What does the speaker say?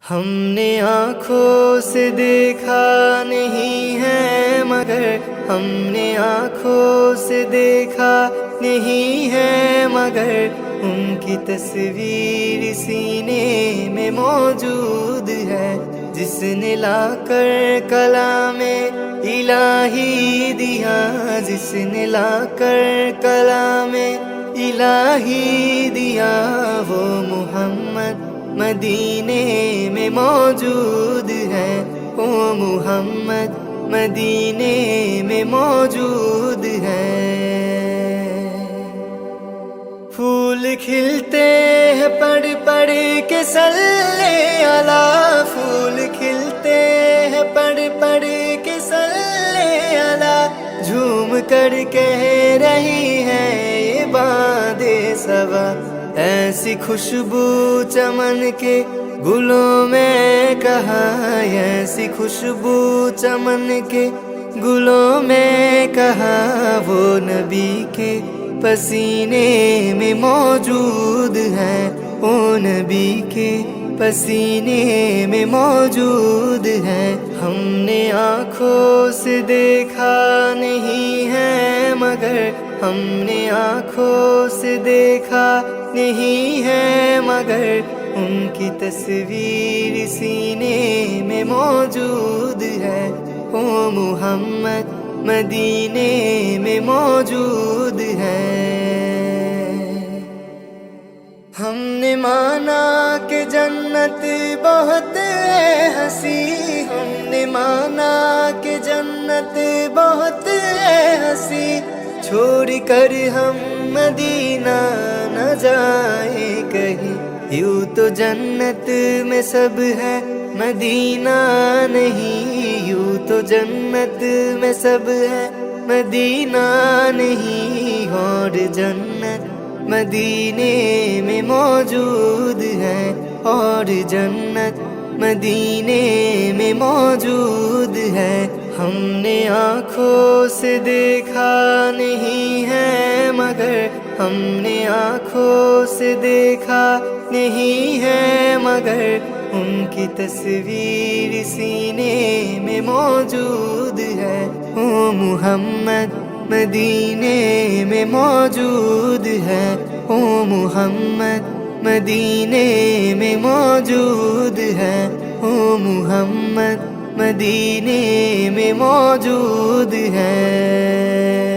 ہم نے آنکھوں سے دیکھا نہیں ہے مگر ہم نے آنکھوں سے دیکھا نہیں ہے مگر ان کی تصویر سینے میں موجود ہے، جس نے لا کر کلام الہی دیا، جس نے لا کر کلام الہی دیا، وہ محمد مدینے میں موجود ہے، وہ محمد مدینے میں موجود ہے۔ پھول کھلتے ہیں پڑھ پڑھ کے صلی علی، پھول کھلتے ہیں پڑھ پڑھ کے صلی علی، جھوم کر کہہ رہی ہے یہ باد صبا، ایسی خوشبو چمن کے گلوں میں کہاں، ایسی خوشبو چمن کے گلوں میں کہاں، وہ نبی کے پسینے میں موجود ہے، وہ نبی کے پسینے میں موجود ہے۔ ہم نے آنکھوں سے دیکھا نہیں ہے مگر ہم نے آنکھوں سے دیکھا نہیں ہے مگر ان کی تصویر سینے میں موجود ہے، وہ محمد مدینے میں موجود ہے۔ ہم نے مانا کہ جنت بہت ہے ہنسی، ہم نے مانا کہ جنت بہت ہے ہنسی، چھوڑ کر ہم مدینہ نہ جائیں کہیں، یوں تو جنت میں سب ہے مدینہ نہیں، یوں تو جنت میں سب ہے مدینہ نہیں، اور جنت مدینے میں موجود ہے، اور جنت مدینے میں موجود ہے۔ ہم نے آنکھوں سے دیکھا نہیں ہے مگر ہم نے آنکھوں سے دیکھا نہیں ہے مگر ان کی تصویر سینے میں موجود ہے، وہ محمد مدینے میں موجود ہے، وہ محمد مدینے میں موجود ہے، وہ محمد مدینے میں موجود ہے۔